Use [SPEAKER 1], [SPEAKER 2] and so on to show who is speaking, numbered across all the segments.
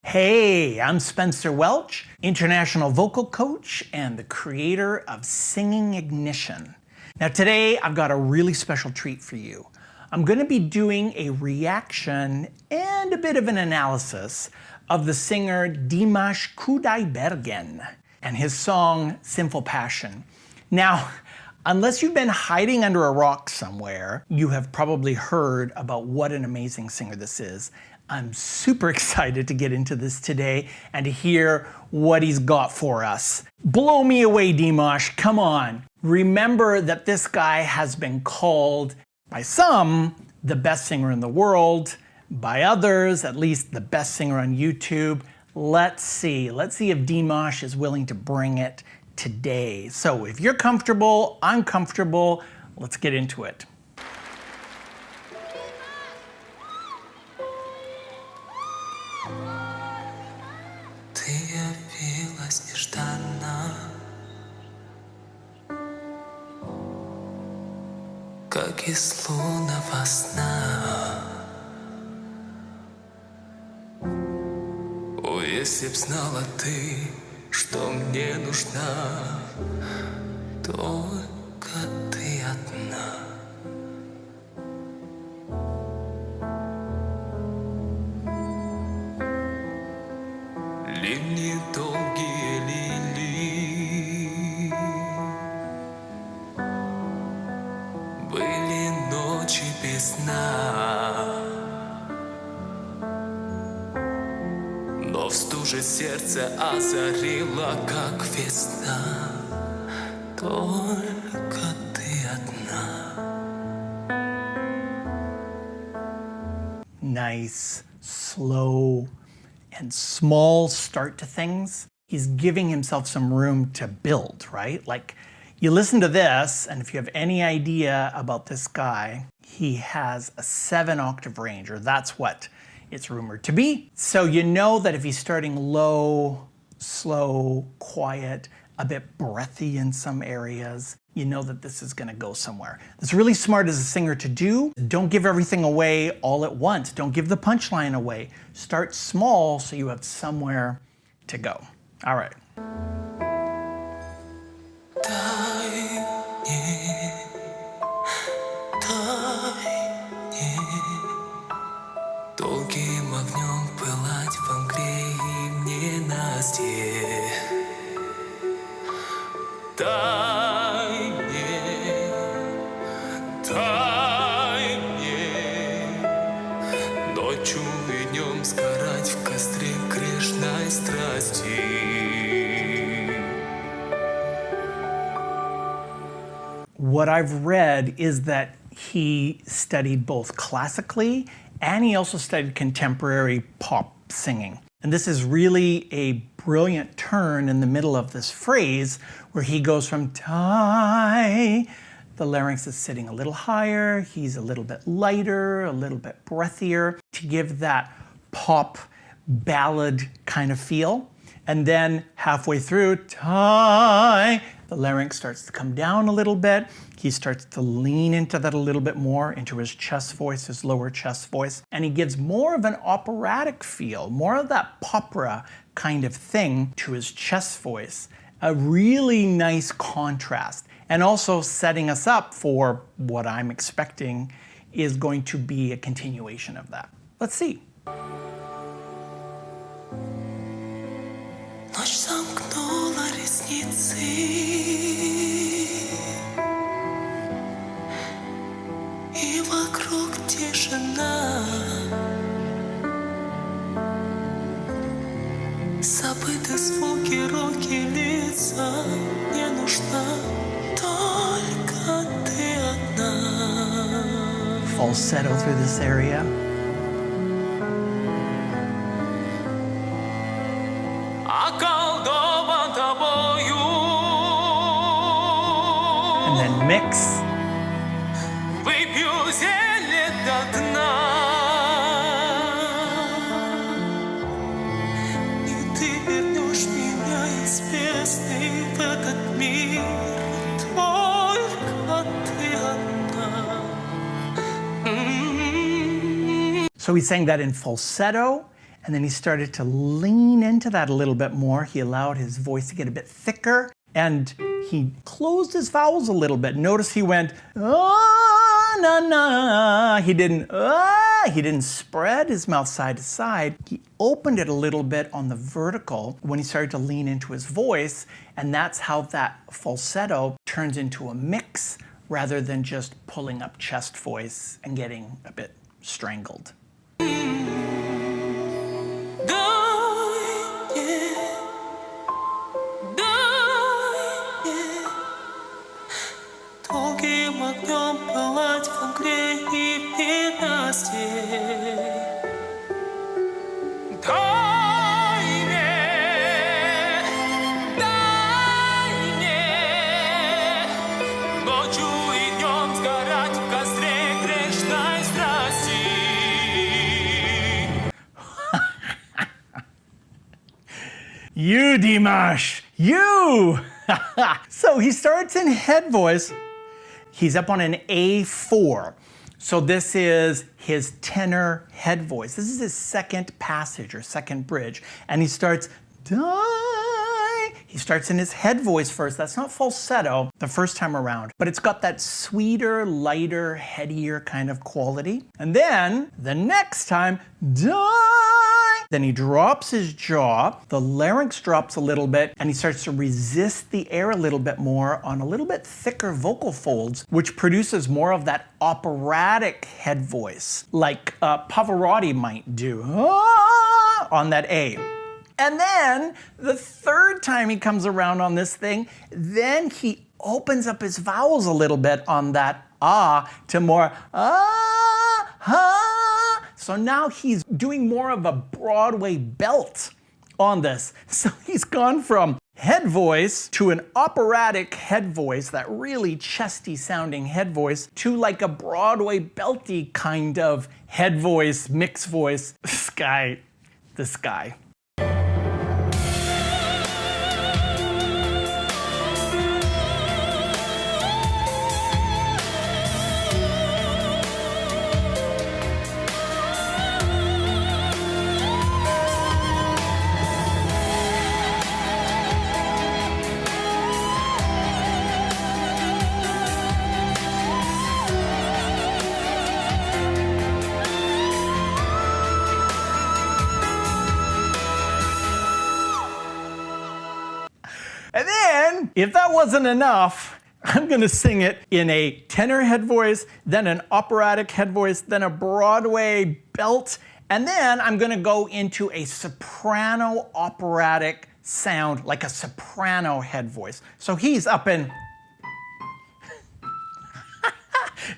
[SPEAKER 1] Hey, I'm Spencer Welch, international vocal coach and the creator of Singing Ignition. Now today I've got a really special treat for you. I'm going to be doing a reaction and a bit of an analysis of the singer Dimash Kudaibergen and his song Sinful Passion. Now, unless you've been hiding under a rock somewhere, you have probably heard about what an amazing singer this is. I'm super excited to get into this today and to hear what he's got for us. Blow me away, Dimash, come on. Remember that this guy has been called, by some, the best singer in the world, by others, at least the best singer on YouTube. Let's see if Dimash is willing to bring it today. So if you're comfortable, I'm comfortable, let's get into it.
[SPEAKER 2] Ты явилась нежданно, как из лунного сна. О, если б знала ты, что мне нужна, только ты одна. Линии долгие лилии, были ночи без сна, но в стуже сердце озарила, как весна, только ты одна.
[SPEAKER 1] Nice, slow, and small start to things. He's giving himself some room to build, right? Like, you listen to this, and if you have any idea about this guy, he has a 7-octave range, or that's what it's rumored to be. So you know that if he's starting low, slow, quiet, a bit breathy in some areas, you know that this is gonna go somewhere. It's really smart as a singer to do. Don't give everything away all at once. Don't give the punchline away. Start small so you have somewhere to go. All right.
[SPEAKER 2] Долгим огнем пылать во мгле и в ненастье. Дай мне ночью и днем сгорать в костре грешной страсти.
[SPEAKER 1] What I've read is that he studied both classically and he also studied contemporary pop singing. And this is really a brilliant turn in the middle of this phrase where he goes from tie, the larynx is sitting a little higher, he's a little bit lighter, a little bit breathier to give that pop ballad kind of feel. And then halfway through, tie, the larynx starts to come down a little bit. He starts to lean into that a little bit more, into his chest voice, his lower chest voice. And he gives more of an operatic feel, more of that opera kind of thing to his chest voice. A really nice contrast. And also setting us up for what I'm expecting is going to be a continuation of that. Let's see.
[SPEAKER 2] Ночь сомкнула ресницы, и вокруг тишина. Забыты звуки, руки, лица. Не нужна только ты одна.
[SPEAKER 1] Falsetto through this area.
[SPEAKER 2] Околдован тобою.
[SPEAKER 1] And then mix.
[SPEAKER 2] Выпью зелье до дна. И ты вернешь меня из бездны в этот мир. Только ты одна.
[SPEAKER 1] So he sang that in falsetto And then he started to lean into that a little bit more. He allowed his voice to get a bit thicker, and he closed his vowels a little bit. Notice he went, ah, na, na. He didn't spread his mouth side to side. He opened it a little bit on the vertical when he started to lean into his voice, and that's how that falsetto turns into a mix rather than just pulling up chest voice and getting a bit strangled. You, Dimash, you! So he starts in head voice. He's up on an A4. So this is his tenor head voice. This is his second passage or second bridge. And he starts, die. He starts in his head voice first. That's not falsetto the first time around, but it's got that sweeter, lighter, headier kind of quality. And then the next time, die. Then he drops his jaw, the larynx drops a little bit, and he starts to resist the air a little bit more on a little bit thicker vocal folds, which produces more of that operatic head voice, like Pavarotti might do on that A. And then the third time he comes around on this thing, then he opens up his vowels a little bit on that ah to more ah, ha. So now he's doing more of a Broadway belt on this. So he's gone from head voice to an operatic head voice, that really chesty sounding head voice, to like a Broadway belty kind of head voice, mix voice. This guy. And then, if that wasn't enough, I'm going to sing it in a tenor head voice, then an operatic head voice, then a Broadway belt, and then I'm going to go into a soprano operatic sound, like a soprano head voice. So he's up in...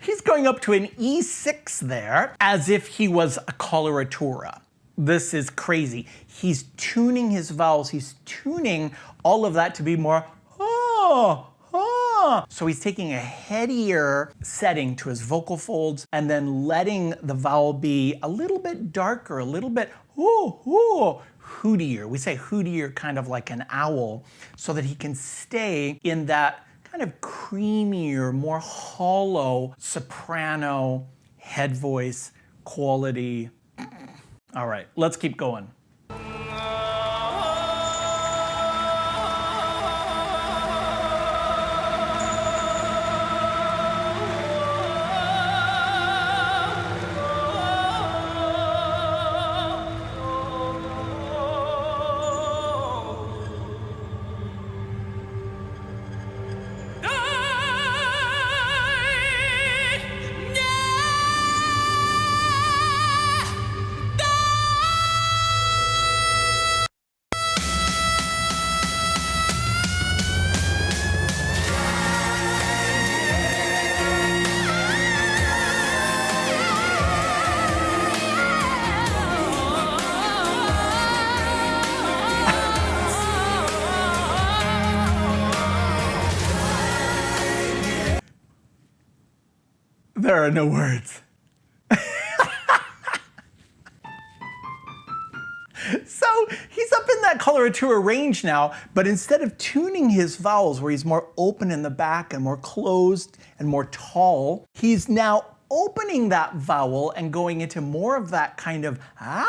[SPEAKER 1] he's going up to an E6 there, as if he was a coloratura. This is crazy. He's tuning his vowels. He's tuning all of that to be more ah, ah. So he's taking a headier setting to his vocal folds and then letting the vowel be a little bit darker, a little bit hootier. We say hootier kind of like an owl, so that he can stay in that kind of creamier, more hollow soprano head voice quality. All right, let's keep going. There are no words. So he's up in that coloratura range now, but instead of tuning his vowels where he's more open in the back and more closed and more tall, he's now opening that vowel and going into more of that kind of ah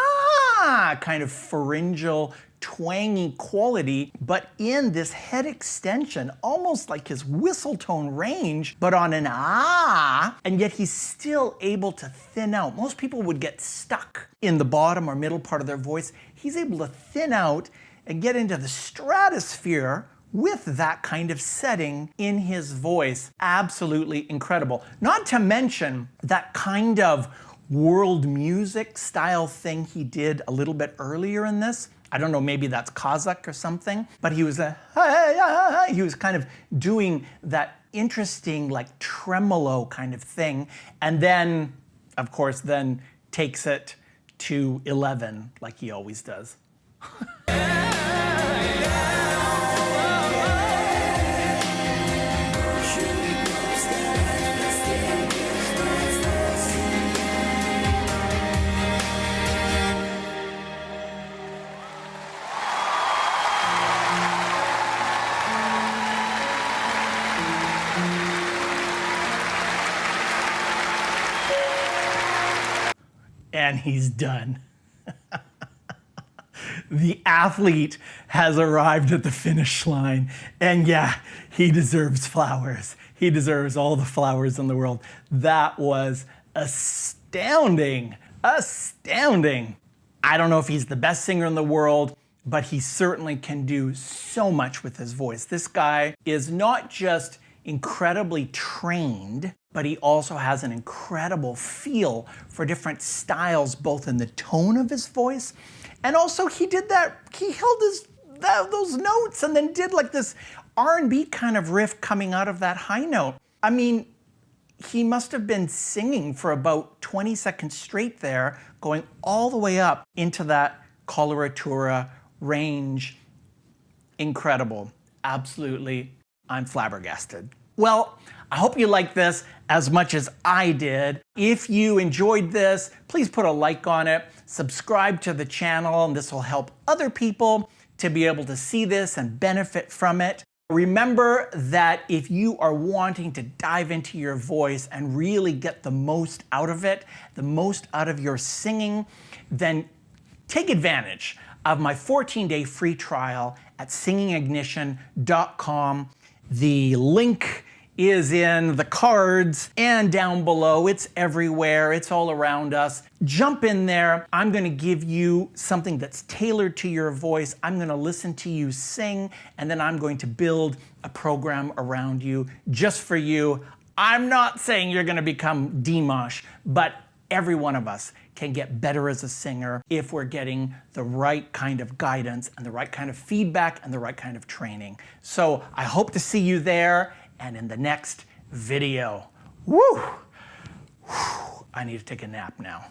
[SPEAKER 1] kind of pharyngeal, twangy quality, but in this head extension, almost like his whistle tone range, but on an ah, and yet he's still able to thin out. Most people would get stuck in the bottom or middle part of their voice. He's able to thin out and get into the stratosphere with that kind of setting in his voice. Absolutely incredible. Not to mention that kind of world music style thing he did a little bit earlier in this. I don't know, maybe that's Kazakh or something, but he was kind of doing that interesting like tremolo kind of thing. And then, of course, then takes it to 11 like he always does. And he's done. The athlete has arrived at the finish line. And yeah, he deserves flowers. He deserves all the flowers in the world. That was astounding. Astounding. I don't know if he's the best singer in the world, but he certainly can do so much with his voice. This guy is not just incredibly trained, but he also has an incredible feel for different styles, both in the tone of his voice, and also he did that, he held those notes and then did like this R&B kind of riff coming out of that high note. I mean, he must have been singing for about 20 seconds straight there, going all the way up into that coloratura range. Incredible. Absolutely. I'm flabbergasted. Well, I hope you liked this as much as I did. If you enjoyed this, please put a like on it, subscribe to the channel, and this will help other people to be able to see this and benefit from it. Remember that if you are wanting to dive into your voice and really get the most out of it, the most out of your singing, then take advantage of my 14-day free trial at singingignition.com. The link is in the cards and down below. It's everywhere. It's all around us. Jump in there. I'm going to give you something that's tailored to your voice. I'm going to listen to you sing, and then I'm going to build a program around you just for you. I'm not saying you're going to become Dimash, but every one of us can get better as a singer if we're getting the right kind of guidance and the right kind of feedback and the right kind of training. So I hope to see you there and in the next video. Woo! I need to take a nap now.